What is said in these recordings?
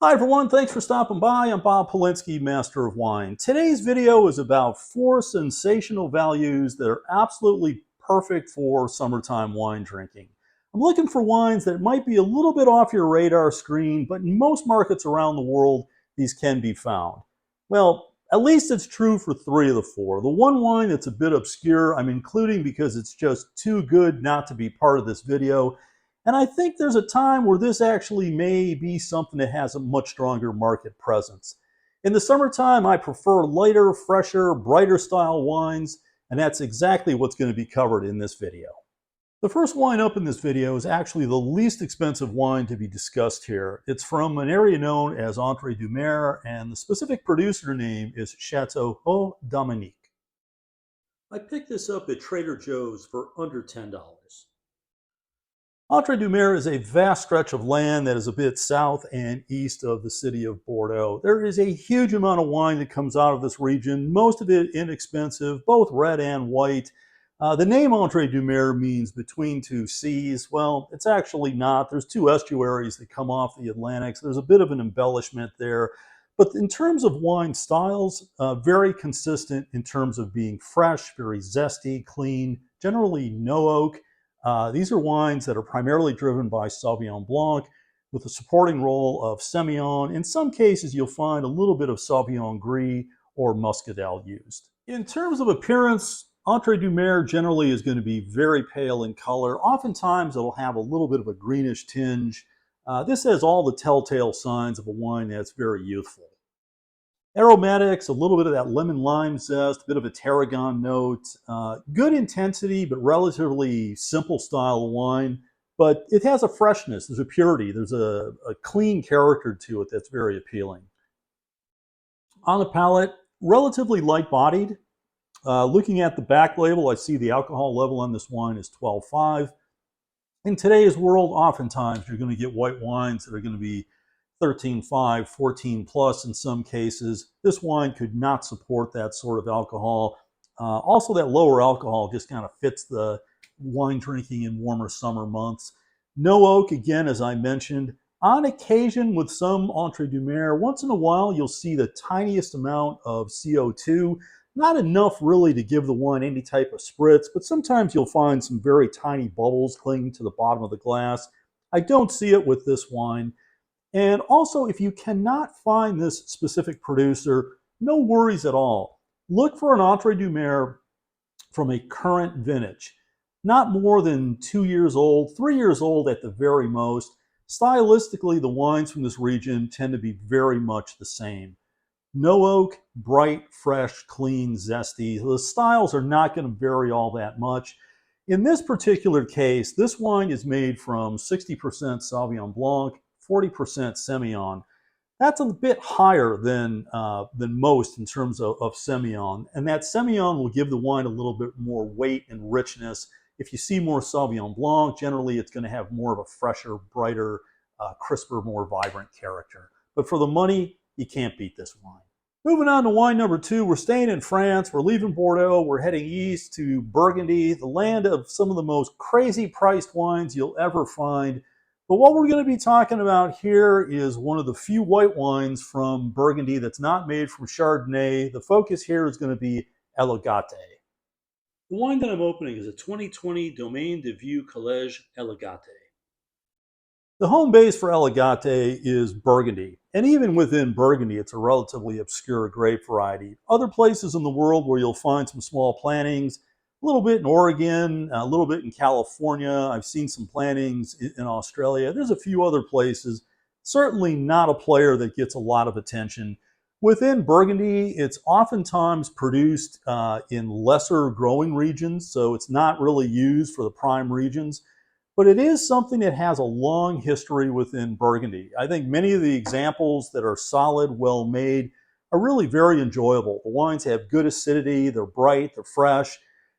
Hi everyone, thanks for stopping by. I'm Bob Paulinski, Master of Wine. Today's video is about 4 sensational values that are absolutely perfect for summertime wine drinking. I'm looking for wines that might be a little bit off your radar screen, but in most markets around the world, these can be found. Well, at least it's true for 3 of the 4. The one wine that's a bit obscure, I'm including because it's just too good not to be part of this video. And I think there's a time where this actually may be something that has a much stronger market presence. In the summertime, I prefer lighter, fresher, brighter style wines, and that's exactly what's going to be covered in this video. The first wine up in this video is actually the least expensive wine to be discussed here. It's from an area known as Entre, deux, and the specific producer name is Chateau Haut Dominque. I picked this up at Trader Joe's for under $10. Entre, deux, is a vast stretch of land that is a bit south and east of the city of Bordeaux. There is a huge amount of wine that comes out of this region, most of it inexpensive, both red and white. The name Entre, deux, means between two seas. Well, it's actually not. There's 2 estuaries that come off the Atlantic, so there's a bit of an embellishment there. But in terms of wine styles, very consistent in terms of being fresh, very zesty, clean, generally no oak. These are wines that are primarily driven by Sauvignon Blanc with a supporting role of Semillon. In some cases, you'll find a little bit of Sauvignon Gris or Muscadelle used. In terms of appearance, Entre, deux, generally is going to be very pale in color. Oftentimes, it'll have a little bit of a greenish tinge. This has all the telltale signs of a wine that's very youthful. Aromatics, a little bit of that lemon lime zest, a bit of a tarragon note, good intensity, but relatively simple style of wine. But it has a freshness, there's a purity, there's a clean character to it that's very appealing. On the palate, relatively light bodied. Looking at the back label, I see the alcohol level on this wine is 12.5. In today's world, oftentimes you're going to get white wines that are going to be 13.5, 14 plus in some cases. This wine could not support that sort of alcohol. Also, that lower alcohol just kind of fits the wine drinking in warmer summer months. No oak, again, as I mentioned. On occasion, with some Entre, deux, once in a while, you'll see the tiniest amount of CO2. Not enough really to give the wine any type of spritz, but sometimes you'll find some very tiny bubbles clinging to the bottom of the glass. I don't see it with this wine. And also, if you cannot find this specific producer, no worries at all. Look for an Entre, deux, from a current vintage. Not more than 2 years old, 3 years old at the very most. Stylistically, the wines from this region tend to be very much the same. No oak, bright, fresh, clean, zesty. The styles are not going to vary all that much. In this particular case, this wine is made from 60% Sauvignon Blanc, 40% Semillon. That's a bit higher than most in terms of Semillon. And that Semillon will give the wine a little bit more weight and richness. If you see more Sauvignon Blanc, generally it's going to have more of a fresher, brighter, crisper, more vibrant character. But for the money, you can't beat this wine. Moving on to wine number 2, we're staying in France. We're leaving Bordeaux. We're heading east to Burgundy, the land of some of the most crazy priced wines you'll ever find. But what we're going to be talking about here is one of the few white wines from Burgundy that's not made from Chardonnay. The focus here is going to be Aligote. The wine that I'm opening is a 2020 Domaine de Vieux Collège Aligote. The home base for Aligote is Burgundy. And even within Burgundy, it's a relatively obscure grape variety. Other places in the world where you'll find some small plantings, a little bit in Oregon, a little bit in California. I've seen some plantings in Australia. There's a few other places. Certainly not a player that gets a lot of attention. Within Burgundy, it's oftentimes produced in lesser growing regions, so it's not really used for the prime regions. But it is something that has a long history within Burgundy. I think many of the examples that are solid, well made, are really very enjoyable. The wines have good acidity, they're bright, they're fresh.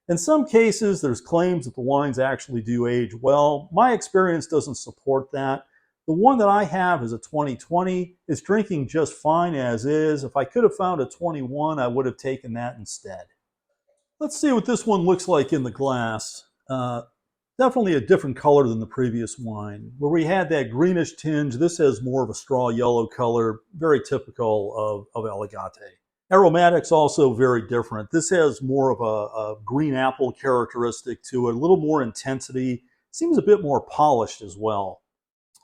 In some cases, there's claims that the wines actually do age well. My experience doesn't support that. The one that I have is a 2020. It's drinking just fine as is. If I could have found a 21, I would have taken that instead. Let's see what this one looks like in the glass. Definitely a different color than the previous wine. Where we had that greenish tinge, this has more of a straw yellow color, very typical of Aligote. Aromatics also very different. This has more of a green apple characteristic to it, a little more intensity. Seems a bit more polished as well.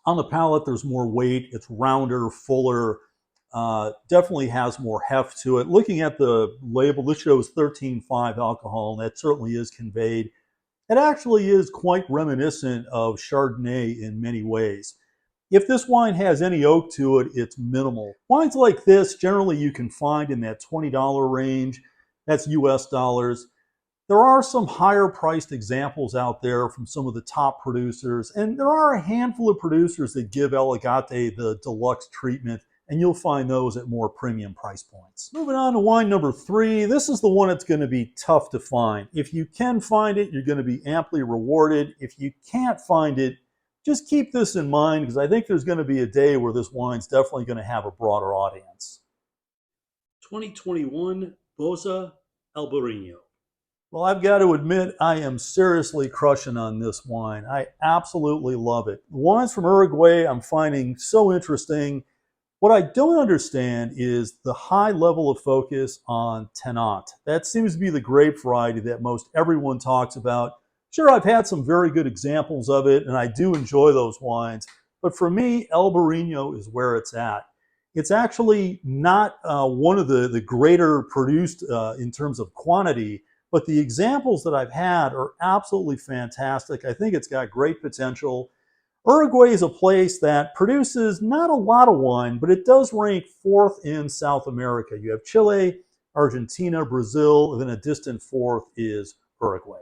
On the palate, there's more weight. It's rounder, fuller. Definitely has more heft to it. Looking at the label, this shows 13.5 alcohol, and that certainly is conveyed. It actually is quite reminiscent of Chardonnay in many ways. If this wine has any oak to it, it's minimal. Wines like this, generally you can find in that $20 range. That's US dollars. There are some higher priced examples out there from some of the top producers, and there are a handful of producers that give Aligote the deluxe treatment, and you'll find those at more premium price points. Moving on to wine number 3. This is the one that's going to be tough to find. If you can find it, you're going to be amply rewarded. If you can't find it, just keep this in mind, because I think there's going to be a day where this wine's definitely going to have a broader audience. 2021 Bordeaux Albarino. Well, I've got to admit, I am seriously crushing on this wine. I absolutely love it. The wines from Uruguay I'm finding so interesting. What I don't understand is the high level of focus on Tannat. That seems to be the grape variety that most everyone talks about. Sure, I've had some very good examples of it, and I do enjoy those wines. But for me, Albarino is where it's at. It's actually not one of the greater produced in terms of quantity, but the examples that I've had are absolutely fantastic. I think it's got great potential. Uruguay is a place that produces not a lot of wine, but it does rank 4th in South America. You have Chile, Argentina, Brazil, and then a distant 4th is Uruguay.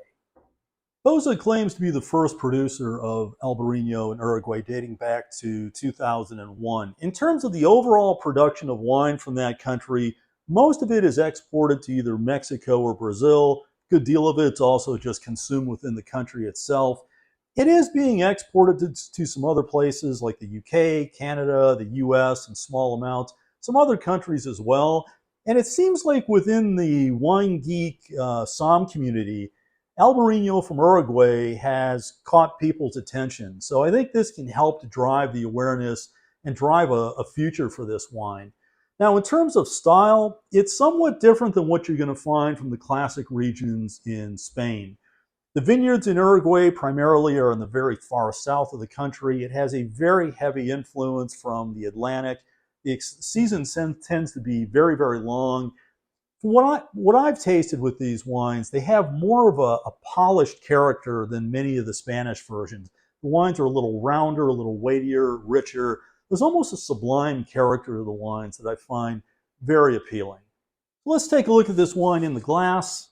Boza claims to be the first producer of Albarino in Uruguay, dating back to 2001. In terms of the overall production of wine from that country, most of it is exported to either Mexico or Brazil. A good deal of it's also just consumed within the country itself. It is being exported to some other places like the UK, Canada, the US, in small amounts, some other countries as well. And it seems like within the wine geek Som community, Albarino from Uruguay has caught people's attention. So I think this can help to drive the awareness and drive a future for this wine. Now, in terms of style, it's somewhat different than what you're going to find from the classic regions in Spain. The vineyards in Uruguay primarily are in the very far south of the country. It has a very heavy influence from the Atlantic. The season tends to be very, very long. What I've tasted with these wines, they have more of a polished character than many of the Spanish versions. The wines are a little rounder, a little weightier, richer. There's almost a sublime character to the wines that I find very appealing. Let's take a look at this wine in the glass.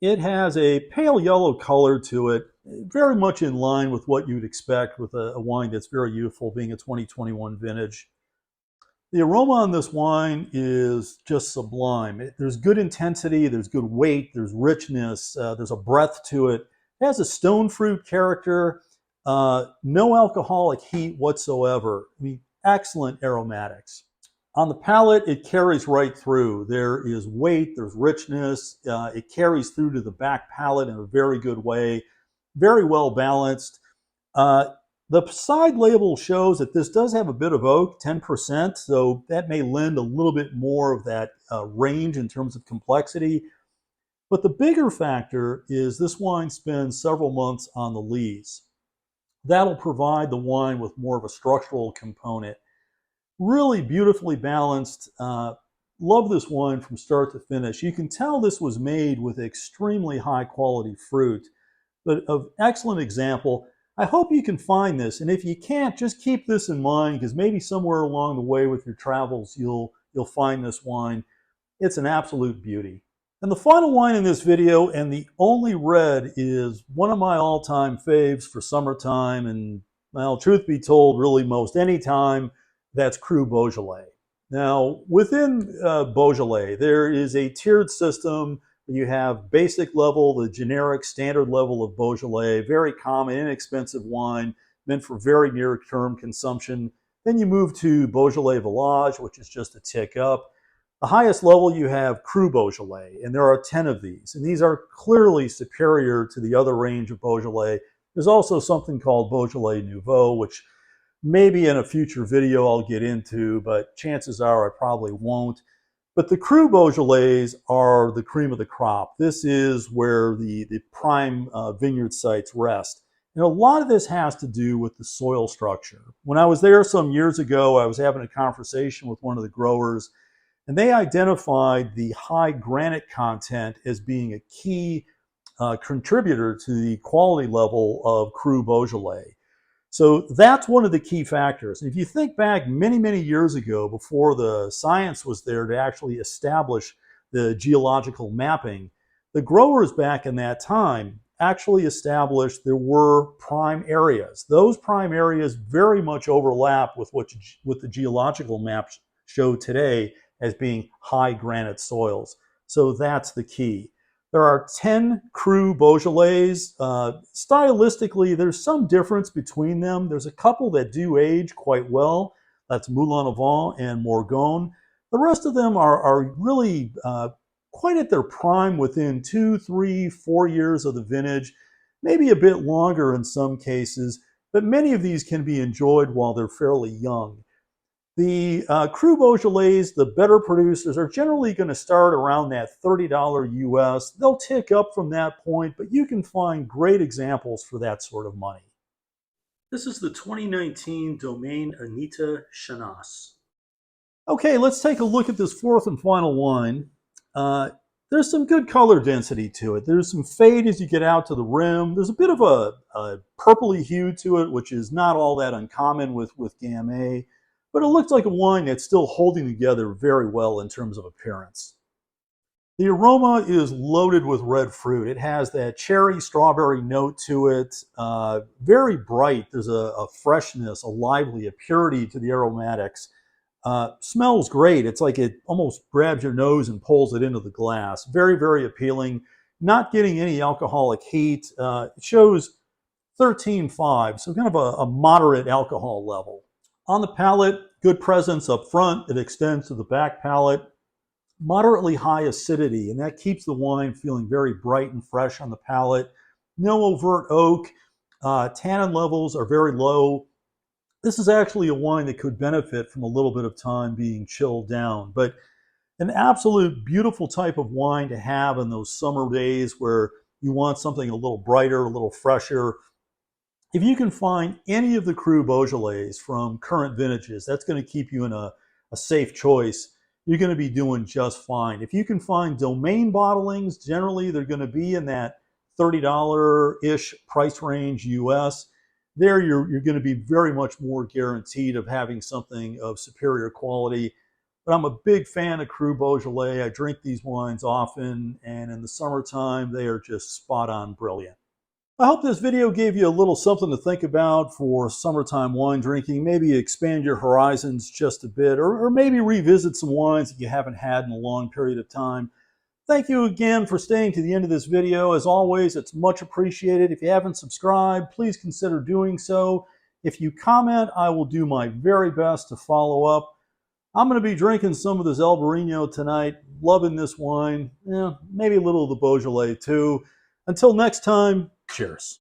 It has a pale yellow color to it, very much in line with what you'd expect with a wine that's very youthful, being a 2021 vintage. The aroma on this wine is just sublime. There's good intensity, there's good weight, there's richness, there's a breadth to it. It has a stone fruit character, no alcoholic heat whatsoever. I mean, excellent aromatics. On the palate, it carries right through. There is weight, there's richness. It carries through to the back palate in a very good way. Very well balanced. The side label shows that this does have a bit of oak, 10%, so that may lend a little bit more of that range in terms of complexity. But the bigger factor is this wine spends several months on the lees. That'll provide the wine with more of a structural component. Really beautifully balanced. Love this wine from start to finish. You can tell this was made with extremely high quality fruit, but of excellent example. I hope you can find this, and if you can't, just keep this in mind, because maybe somewhere along the way with your travels, you'll find this wine. It's an absolute beauty. And the final wine in this video, and the only red, is one of my all-time faves for summertime, and, well, truth be told, really most any time. That's Cru Beaujolais. Now, within Beaujolais, there is a tiered system. You have basic level, the generic standard level of Beaujolais, very common, inexpensive wine, meant for very near-term consumption. Then you move to Beaujolais Village, which is just a tick up. The highest level you have Cru Beaujolais, and there are 10 of these. And these are clearly superior to the other range of Beaujolais. There's also something called Beaujolais Nouveau, which maybe in a future video I'll get into, but chances are I probably won't. But the Cru Beaujolais are the cream of the crop. This is where the prime vineyard sites rest. And a lot of this has to do with the soil structure. When I was there some years ago, I was having a conversation with one of the growers, and they identified the high granite content as being a key contributor to the quality level of Cru Beaujolais. So that's one of the key factors. And if you think back many, many years ago, before the science was there to actually establish the geological mapping, the growers back in that time actually established there were prime areas. Those prime areas very much overlap with what the geological maps show today as being high granite soils. So that's the key. There are 10 Cru Beaujolais. Stylistically, there's some difference between them. There's a couple that do age quite well. That's Moulin Avant and Morgon. The rest of them are really quite at their prime within 2, 3, 4 years of the vintage, maybe a bit longer in some cases, but many of these can be enjoyed while they're fairly young. The Cru Beaujolais, the better producers, are generally going to start around that $30 US. They'll tick up from that point, but you can find great examples for that sort of money. This is the 2019 Domaine Anita Chanas. Okay, let's take a look at this fourth and final wine. There's some good color density to it. There's some fade as you get out to the rim. There's a bit of a purpley hue to it, which is not all that uncommon with Gamay. But it looks like a wine that's still holding together very well in terms of appearance. The aroma is loaded with red fruit. It has that cherry strawberry note to it, very bright. There's a freshness, a lively, a purity to the aromatics. Smells great. It's like it almost grabs your nose and pulls it into the glass. Very, very appealing. Not getting any alcoholic heat. It shows 13.5, so kind of a moderate alcohol level. On the palate, good presence up front. It extends to the back palate. Moderately high acidity, and that keeps the wine feeling very bright and fresh on the palate. No overt oak. Tannin levels are very low. This is actually a wine that could benefit from a little bit of time being chilled down, but an absolute beautiful type of wine to have in those summer days where you want something a little brighter, a little fresher. If you can find any of the Cru Beaujolais from current vintages, that's going to keep you in a safe choice. You're going to be doing just fine. If you can find domain bottlings, generally they're going to be in that $30-ish price range US. There you're going to be very much more guaranteed of having something of superior quality. But I'm a big fan of Cru Beaujolais. I drink these wines often, and in the summertime, they are just spot on brilliant. I hope this video gave you a little something to think about for summertime wine drinking. Maybe expand your horizons just a bit, or maybe revisit some wines that you haven't had in a long period of time. Thank you again for staying to the end of this video. As always, it's much appreciated. If you haven't subscribed, please consider doing so. If you comment, I will do my very best to follow up. I'm going to be drinking some of this Albarino tonight. Loving this wine. Maybe a little of the Beaujolais too. Until next time, cheers.